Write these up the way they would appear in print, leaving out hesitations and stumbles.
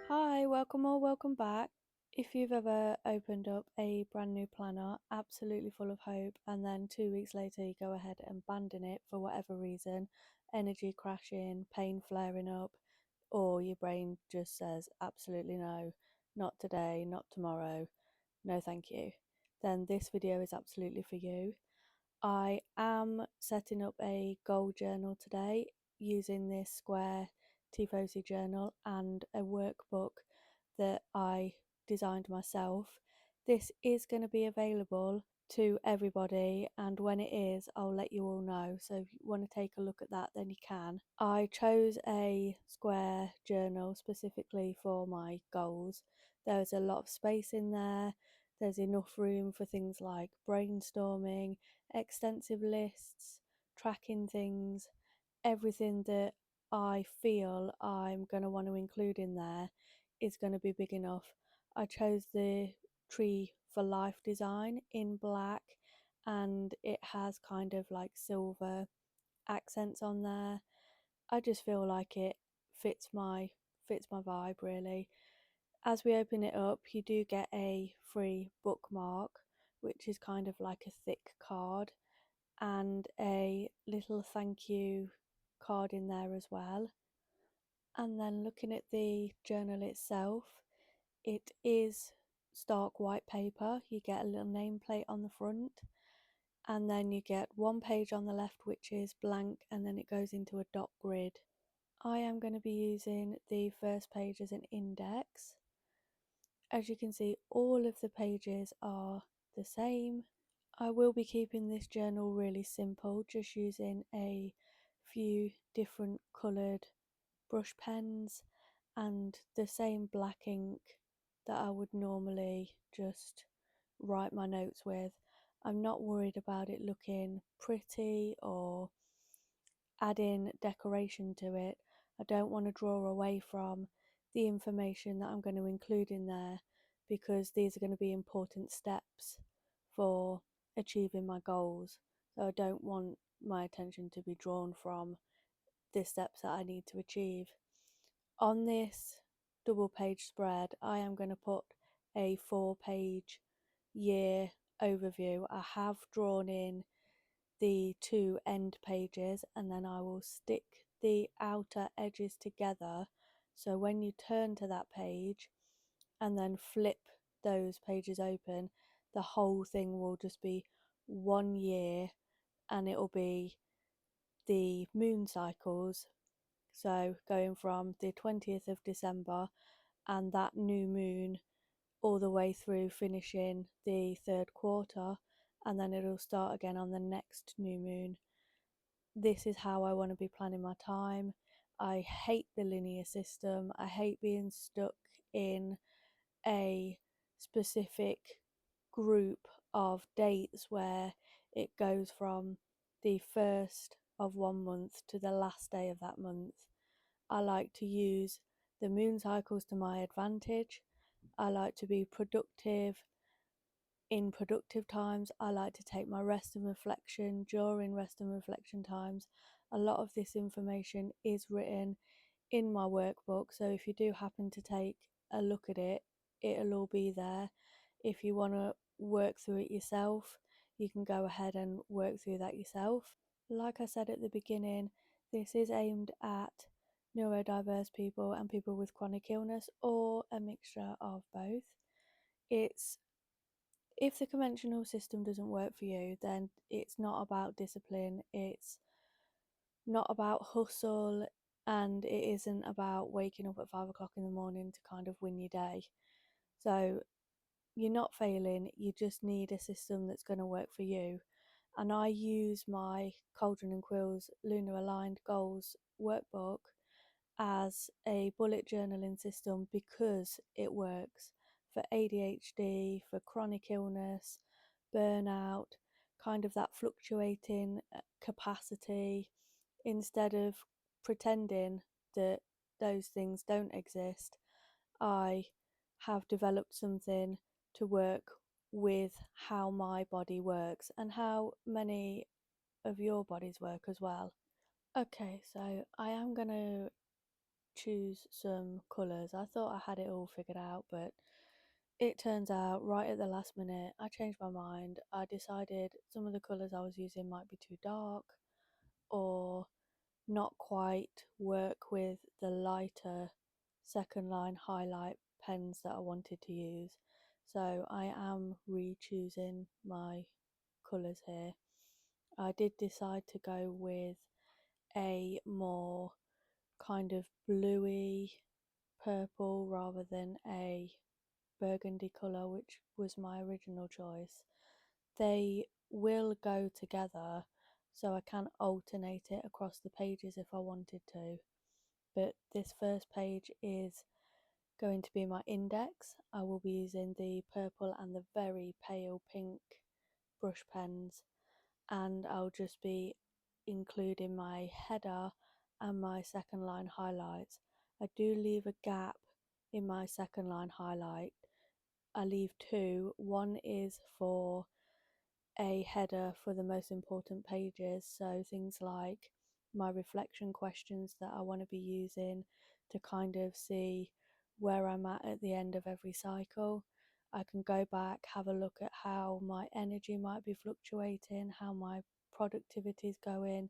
Hi, welcome or welcome back. If you've ever opened up a brand new planner, absolutely full of hope, and then 2 weeks later you go ahead and abandon it for whatever reason, energy crashing, pain flaring up, or your brain just says absolutely no, not today, not tomorrow, no thank you, then this video is absolutely for you. I am setting up a goal journal today using this square Tifosi journal and a workbook that I designed myself. This is going to be available to everybody, and when it is I'll let you all know, so if you want to take a look at that then you can. I chose a square journal specifically for my goals. There's a lot of space in there, there's enough room for things like brainstorming, extensive lists, tracking things, everything that I feel I'm going to want to include in there is going to be big enough. I chose the Tree for Life design in black, and it has kind of like silver accents on there. I just feel like it fits my vibe really. As we open it up, you do get a free bookmark, which is kind of like a thick card, and a little thank you card in there as well. And then looking at the journal itself, it is stark white paper. You get a little nameplate on the front, and then you get one page on the left which is blank, and then it goes into a dot grid. I am going to be using the first page as an index. As you can see, all of the pages are the same. I will be keeping this journal really simple, just using a few different coloured brush pens and the same black ink that I would normally just write my notes with. I'm not worried about it looking pretty or adding decoration to it. I don't want to draw away from the information that I'm going to include in there, because these are going to be important steps for achieving my goals. So I don't want my attention to be drawn from the steps that I need to achieve. On this double page spread, I am going to put a 4-page year overview. I have drawn in the 2 end pages, and then I will stick the outer edges together, so when you turn to that page and then flip those pages open, the whole thing will just be 1 year, and it'll be the moon cycles, so going from the 20th of December and that new moon all the way through finishing the 3rd quarter, and then it'll start again on the next new moon. This is how I want to be planning my time. I hate the linear system. I hate being stuck in a specific group of dates where it goes from the first of one month to the last day of that month. I like to use the moon cycles to my advantage. I like to be productive in productive times. I like to take my rest and reflection during rest and reflection times. A lot of this information is written in my workbook, so if you do happen to take a look at it, it'll all be there. If you want to work through it yourself, you can go ahead and work through that yourself. Like I said at the beginning, this is aimed at neurodiverse people and people with chronic illness, or a mixture of both. It's If the conventional system doesn't work for you, then it's not about discipline, it's not about hustle, and it isn't about waking up at 5 o'clock in the morning to kind of win your day. So you're not failing, you just need a system that's going to work for you. And I use my Cauldron Quills Lunar Aligned Goals workbook as a bullet journaling system because it works for ADHD, for chronic illness, burnout, kind of that fluctuating capacity. Instead of pretending that those things don't exist, I have developed something to work with how my body works and how many of your bodies work as well. Okay, so I am going to choose some colours. I thought I had it all figured out, but it turns out right at the last minute I changed my mind. I decided some of the colours I was using might be too dark or not quite work with the lighter second line highlight pens that I wanted to use. So I am re-choosing my colours here. I did decide to go with a more kind of bluey purple rather than a burgundy colour, which was my original choice. They will go together, so I can alternate it across the pages if I wanted to. But this first page is going to be my index. I will be using the purple and the very pale pink brush pens, and I'll just be including my header and my second line highlights. I do leave a gap in my second line highlight. I leave two. One is for a header for the most important pages, so things like my reflection questions that I want to be using to kind of see where I'm at the end of every cycle. I can go back, have a look at how my energy might be fluctuating, how my productivity is going,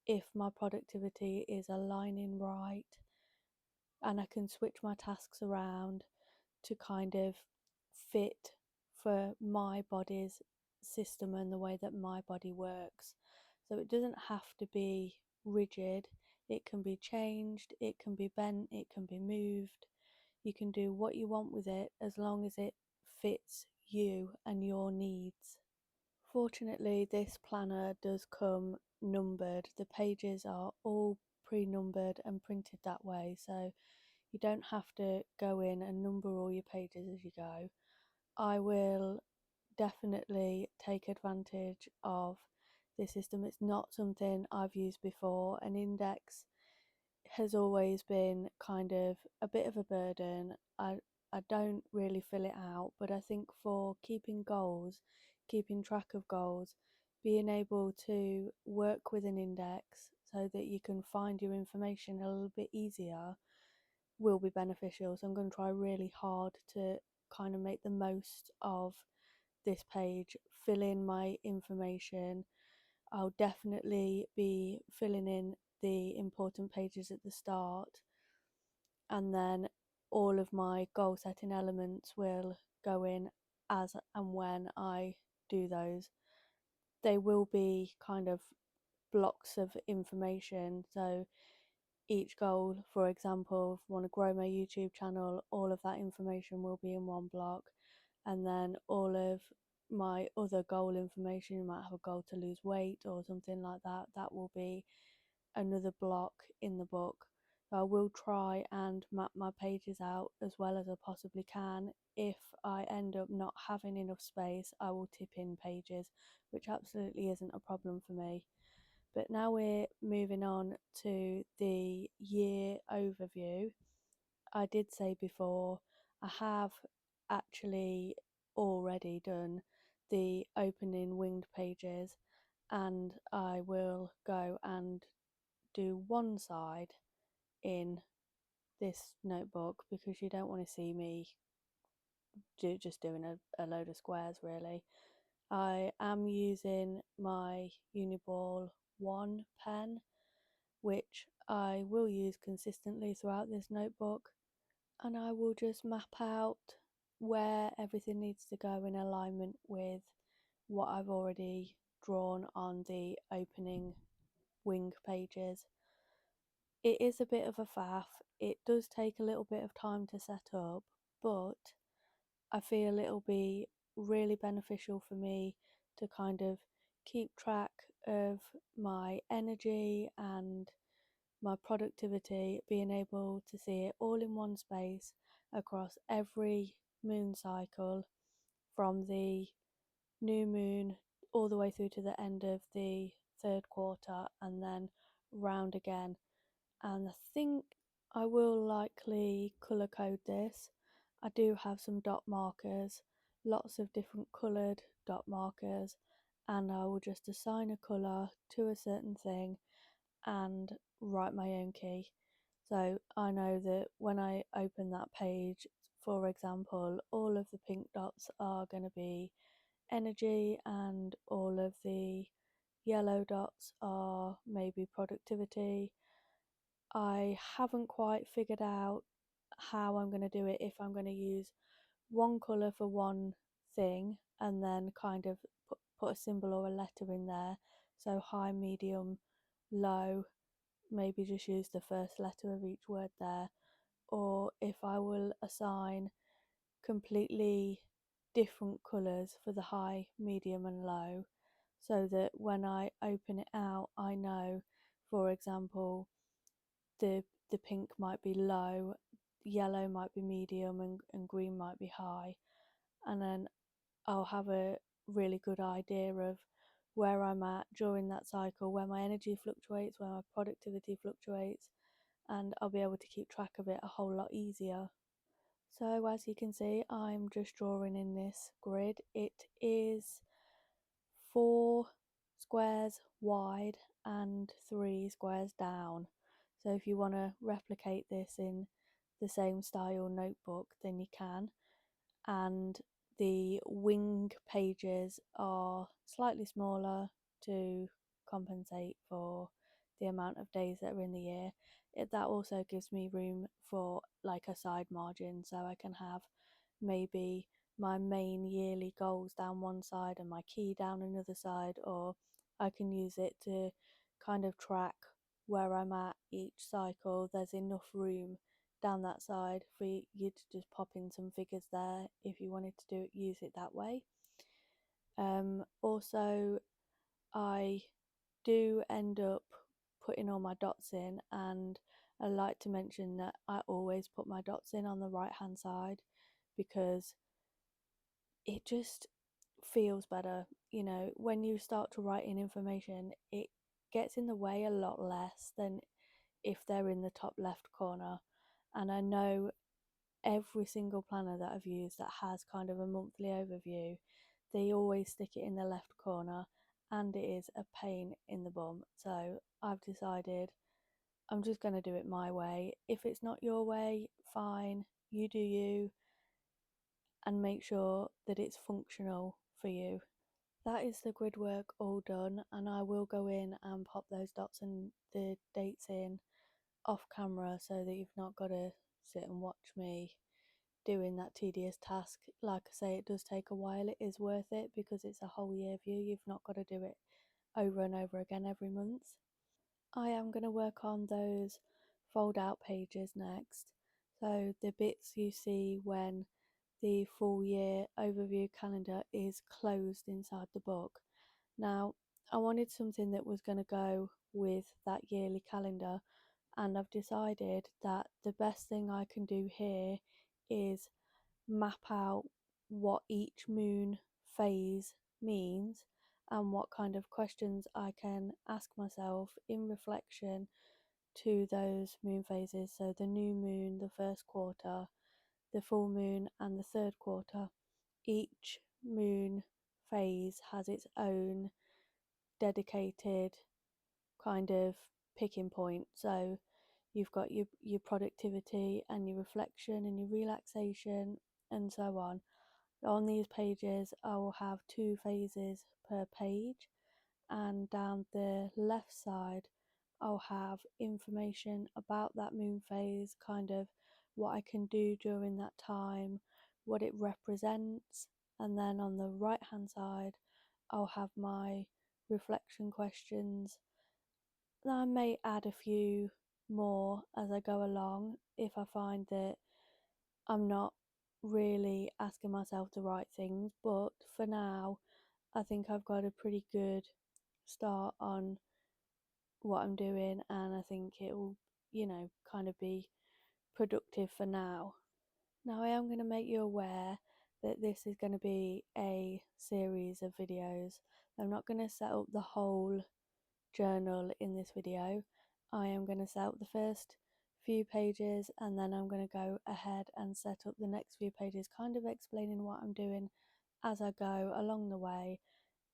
if my productivity is aligning right, and I can switch my tasks around to kind of fit for my body's system and the way that my body works. So it doesn't have to be rigid, it can be changed, it can be bent, it can be moved. You can do what you want with it as long as it fits you and your needs. Fortunately, this planner does come numbered. The pages are all pre-numbered and printed that way, so you don't have to go in and number all your pages as you go. I will definitely take advantage of this system. It's not something I've used before. An index has always been kind of a bit of a burden. I don't really fill it out, but I think for keeping goals, keeping track of goals, being able to work with an index so that you can find your information a little bit easier will be beneficial. So I'm going to try really hard to kind of make the most of this page, fill in my information. I'll definitely be filling in the important pages at the start, and then all of my goal setting elements will go in as and when I do those. They will be kind of blocks of information. So each goal, for example, if I want to grow my YouTube channel, all of that information will be in one block. And then all of my other goal information, you might have a goal to lose weight or something like that, that will be another block in the book. So I will try and map my pages out as well as I possibly can. If I end up not having enough space, I will tip in pages, which absolutely isn't a problem for me. But now we're moving on to the year overview. I did say before, I have actually already done the opening winged pages, and I will go and do one side in this notebook because you don't want to see me just doing a load of squares really. I am using my Uniball 1 pen, which I will use consistently throughout this notebook, and I will just map out where everything needs to go in alignment with what I've already drawn on the opening wing pages. It is a bit of a faff, it does take a little bit of time to set up, but I feel it'll be really beneficial for me to kind of keep track of my energy and my productivity, being able to see it all in one space across every moon cycle from the new moon all the way through to the end of the third quarter and then round again. And I think I will likely colour code this. I do have some dot markers, lots of different coloured dot markers, and I will just assign a colour to a certain thing and write my own key. So I know that when I open that page, for example, all of the pink dots are going to be energy, and all of the yellow dots are maybe productivity. I haven't quite figured out how I'm going to do it, if I'm going to use one colour for one thing and then kind of put a symbol or a letter in there. So high, medium, low, maybe just use the first letter of each word there. Or if I will assign completely different colours for the high, medium, and low, so that when I open it out, I know, for example, the pink might be low, yellow might be medium, and green might be high. And then I'll have a really good idea of where I'm at during that cycle, where my energy fluctuates, where my productivity fluctuates, and I'll be able to keep track of it a whole lot easier. So as you can see, I'm just drawing in this grid. It is 4 squares wide and 3 squares down. So if you want to replicate this in the same style notebook, then you can. And the wing pages are slightly smaller to compensate for the amount of days that are in the year. That also gives me room for like a side margin, so I can have maybe my main yearly goals down one side and my key down another side, or I can use it to kind of track where I'm at each cycle. There's enough room down that side for you to just pop in some figures there if you wanted to use it that way. Also, I do end up putting all my dots in, and I like to mention that I always put my dots in on the right hand side because it just feels better. You know, when you start to write in information, it gets in the way a lot less than if they're in the top left corner. And I know every single planner that I've used that has kind of a monthly overview, they always stick it in the left corner, and it is a pain in the bum. So I've decided I'm just going to do it my way. If it's not your way, fine, you do you, and make sure that it's functional for you. That is the grid work all done, and I will go in and pop those dots and the dates in off camera so that you've not got to sit and watch me doing that tedious task. Like I say, it does take a while. It is worth it because it's a whole year view. You've not got to do it over and over again every month. I am going to work on those fold out pages next. So the bits you see when the full year overview calendar is closed inside the book. Now, I wanted something that was going to go with that yearly calendar, and I've decided that the best thing I can do here is map out what each moon phase means and what kind of questions I can ask myself in reflection to those moon phases. So, the new moon, the first quarter, the full moon, and the third quarter. Each moon phase has its own dedicated kind of picking point. So you've got your productivity and your reflection and your relaxation and so on. On these pages, I will have 2 phases per page, and down the left side, I'll have information about that moon phase, kind of what I can do during that time, what it represents, and then on the right hand side, I'll have my reflection questions. I may add a few more as I go along if I find that I'm not really asking myself the right things, but for now, I think I've got a pretty good start on what I'm doing, and I think it will, kind of be productive for now. Now, I am going to make you aware that this is going to be a series of videos. I'm not going to set up the whole journal in this video. I am going to set up the first few pages, and then I'm going to go ahead and set up the next few pages, kind of explaining what I'm doing as I go along the way,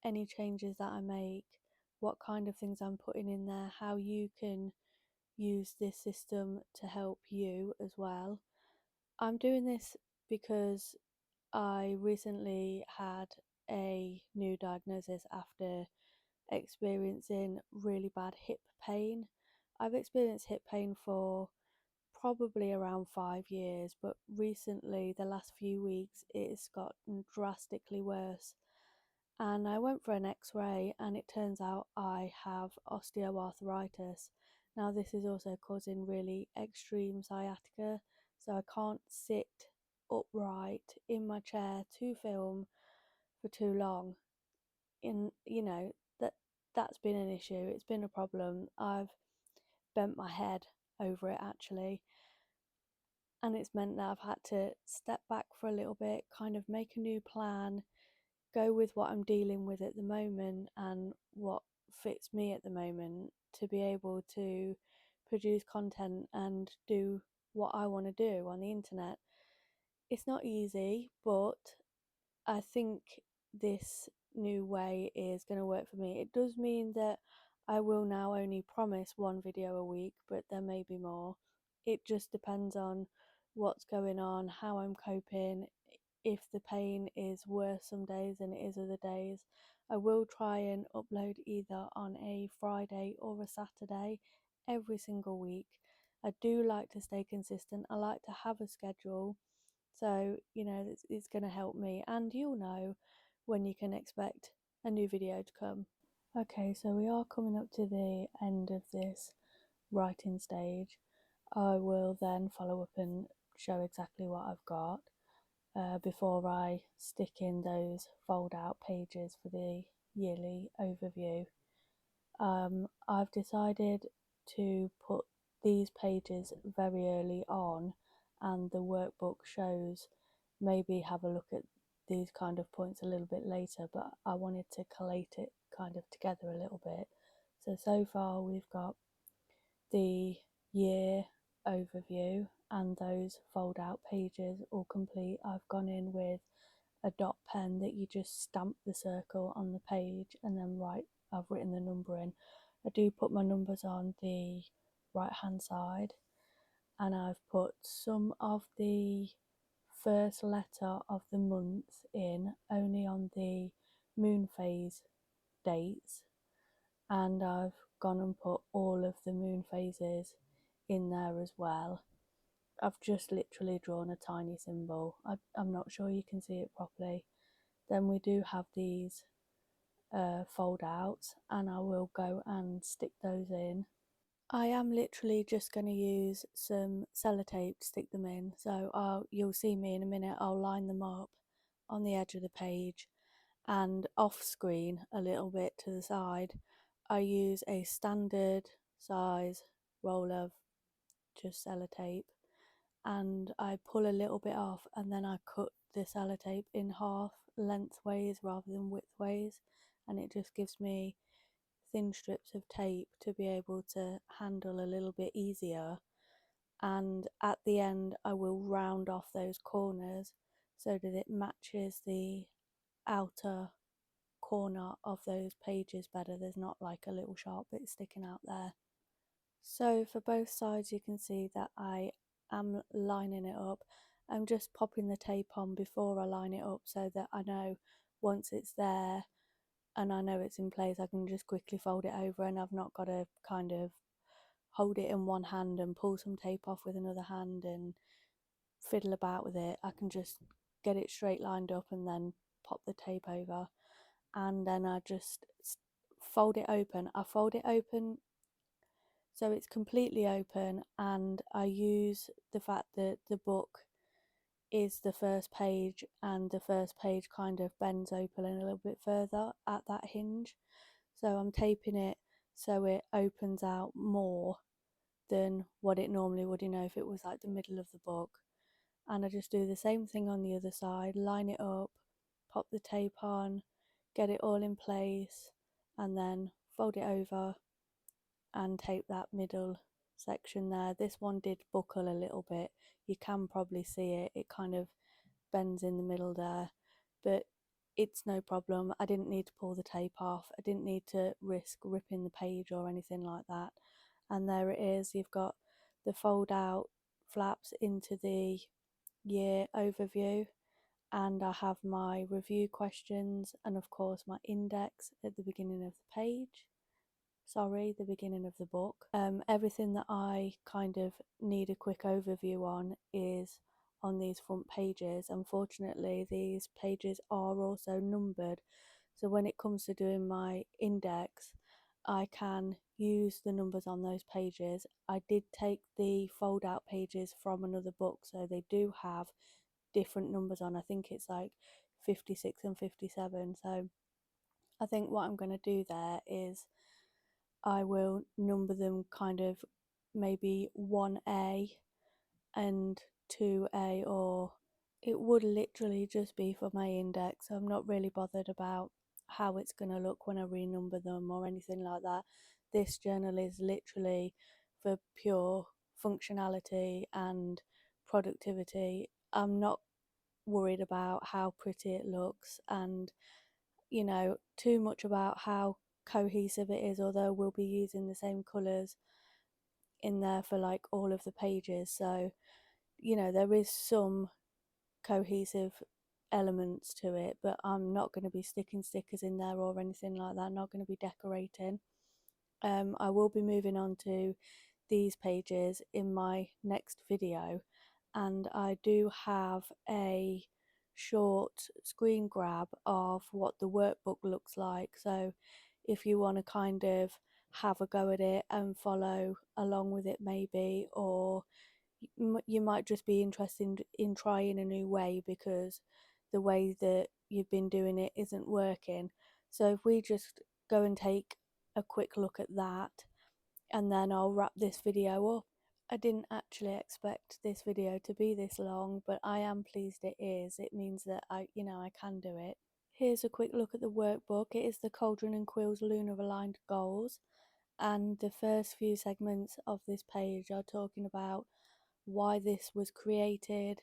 any changes that I make, what kind of things I'm putting in there, how you can use this system to help you as well. I'm doing this because I recently had a new diagnosis after experiencing really bad hip pain. I've experienced hip pain for probably around 5 years, but recently, the last few weeks, it's gotten drastically worse. And I went for an x-ray, and it turns out I have osteoarthritis. Now, this is also causing really extreme sciatica, so I can't sit upright in my chair to film for too long. In that's been an issue. It's been a problem. I've bent my head over it actually, and it's meant that I've had to step back for a little bit, kind of make a new plan, go with what I'm dealing with at the moment and what fits me at the moment to be able to produce content and do what I want to do on the internet. It's not easy, but I think this new way is going to work for me. It does mean that I will now only promise one video a week, but there may be more. It just depends on what's going on, how I'm coping. If the pain is worse some days than it is other days, I will try and upload either on a Friday or a Saturday every single week. I do like to stay consistent. I like to have a schedule. So, it's going to help me, and you'll know when you can expect a new video to come. Okay, so we are coming up to the end of this writing stage. I will then follow up and show exactly what I've got before I stick in those fold out pages for the yearly overview. I've decided to put these pages very early on, and the workbook shows maybe have a look at these kind of points a little bit later, but I wanted to collate it kind of together a little bit. So far we've got the year overview and those fold out pages all complete. I've gone in with a dot pen that you just stamp the circle on the page and then I've written the number in. I do put my numbers on the right hand side, and I've put some of the first letter of the month in only on the moon phase dates, and I've gone and put all of the moon phases in there as well. I've just literally drawn a tiny symbol. I'm not sure you can see it properly. Then we do have these fold outs, and I will go and stick those in. I am literally just going to use some sellotape to stick them in, so you'll see me in a minute. I'll line them up on the edge of the page, and off screen a little bit to the side I use a standard size roll of just sellotape, and I pull a little bit off, and then I cut the sellotape in half lengthways rather than widthways, and it just gives me thin strips of tape to be able to handle a little bit easier. And at the end I will round off those corners so that it matches the outer corner of those pages better. There's not like a little sharp bit sticking out there. So for both sides you can see that I am lining it up. I'm just popping the tape on before I line it up so that I know once it's there and I know it's in place, I can just quickly fold it over, and I've not got to kind of hold it in one hand and pull some tape off with another hand and fiddle about with it. I can just get it straight lined up and then pop the tape over, and then I just fold it open. I fold it open so it's completely open, and I use the fact that the book is the first page and the first page kind of bends open a little bit further at that hinge, so I'm taping it so it opens out more than what it normally would, if it was like the middle of the book. And I just do the same thing on the other side, line it up, pop the tape on, get it all in place, and then fold it over and tape that middle section there. This one did buckle a little bit, you can probably see it, it kind of bends in the middle there, but it's no problem. I didn't need to pull the tape off, I didn't need to risk ripping the page or anything like that. and there it is. You've got the fold out flaps into the year overview, and I have my review questions and of course my index at the beginning of the page. Sorry, the beginning of the book. Everything that I kind of need a quick overview on is on these front pages. Unfortunately, these pages are also numbered, so when it comes to doing my index, I can use the numbers on those pages. I did take the fold out pages from another book, so they do have different numbers on. I think it's like 56 and 57. So I think what I'm going to do there is I will number them kind of maybe 1A and 2A, or it would literally just be for my index. So I'm not really bothered about how it's going to look when I renumber them or anything like that. This journal is literally for pure functionality and productivity. I'm not worried about how pretty it looks and, too much about how cohesive it is, although we'll be using the same colours in there for like all of the pages. So, there is some cohesive elements to it, but I'm not going to be sticking stickers in there or anything like that. I'm not going to be decorating. I will be moving on to these pages in my next video, and I do have a short screen grab of what the workbook looks like. So if you want to kind of have a go at it and follow along with it maybe, or you might just be interested in trying a new way because the way that you've been doing it isn't working. So if we just go and take a quick look at that, and then I'll wrap this video up. I didn't actually expect this video to be this long, but I am pleased it is. It means that I can do it. Here's a quick look at the workbook. It is the Cauldron Quills Lunar aligned goals, and the first few segments of this page are talking about why this was created,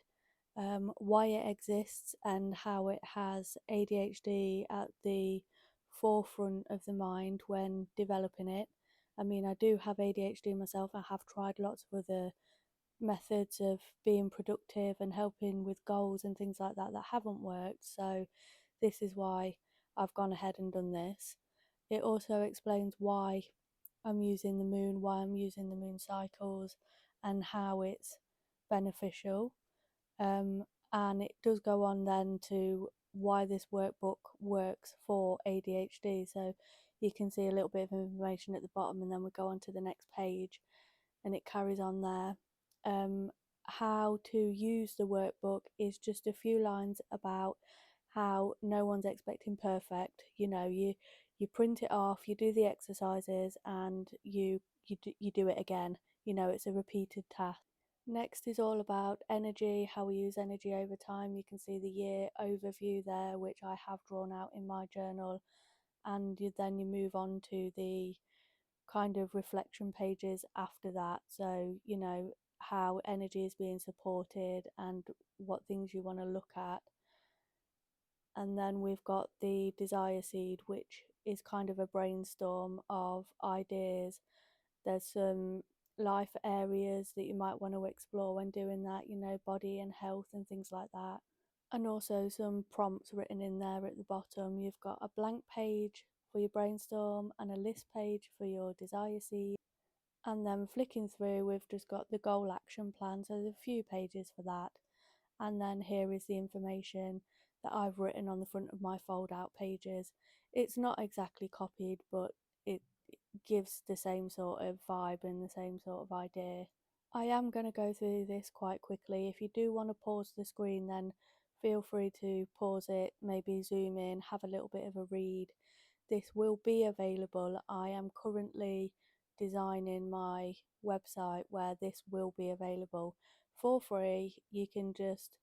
why it exists, and how it has ADHD at the forefront of the mind when developing it. I mean, I do have ADHD myself. I have tried lots of other methods of being productive and helping with goals and things like that that haven't worked. So, this is why I've gone ahead and done this. It also explains why I'm using the moon, why I'm using the moon cycles, and how it's beneficial. Um, and it does go on then to why this workbook works for ADHD. So you can see a little bit of information at the bottom, and then we go on to the next page and it carries on there. How to use the workbook is just a few lines about how no one's expecting perfect. You print it off, you do the exercises, and you do it again. It's a repeated task. Next is all about energy, how we use energy over time. You can see the year overview there, which I have drawn out in my journal, and then you move on to the kind of reflection pages after that. So, how energy is being supported and what things you want to look at. And then we've got the desire seed, which is kind of a brainstorm of ideas. There's some life areas that you might want to explore when doing that, body and health and things like that. And also some prompts written in there at the bottom. You've got a blank page for your brainstorm and a list page for your desire seed. And then flicking through, we've just got the goal action plan. So there's a few pages for that. And then here is the information that I've written on the front of my fold out pages. It's not exactly copied, but it gives the same sort of vibe and the same sort of idea. I am going to go through this quite quickly. If you do want to pause the screen, then feel free to pause it, maybe zoom in, have a little bit of a read. This will be available. I am currently designing my website where this will be available for free. You can just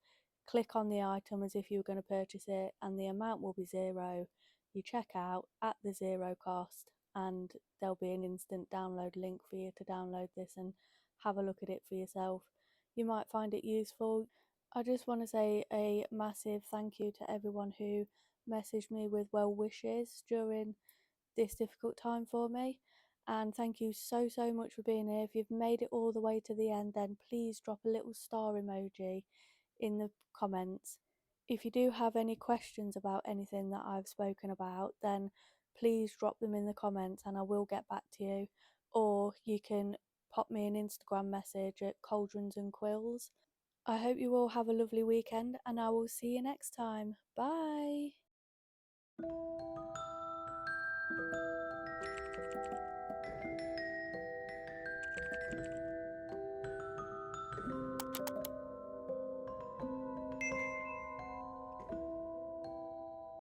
click on the item as if you were going to purchase it, and the amount will be zero. You check out at the zero cost, and there'll be an instant download link for you to download this and have a look at it for yourself. You might find it useful. I just want to say a massive thank you to everyone who messaged me with well wishes during this difficult time for me. And thank you so, so much for being here. If you've made it all the way to the end, then please drop a little star emoji in the comments. If you do have any questions about anything that I've spoken about, then please drop them in the comments and I will get back to you. Or you can pop me an Instagram message at Cauldrons and Quills. I hope you all have a lovely weekend and I will see you next time. Bye!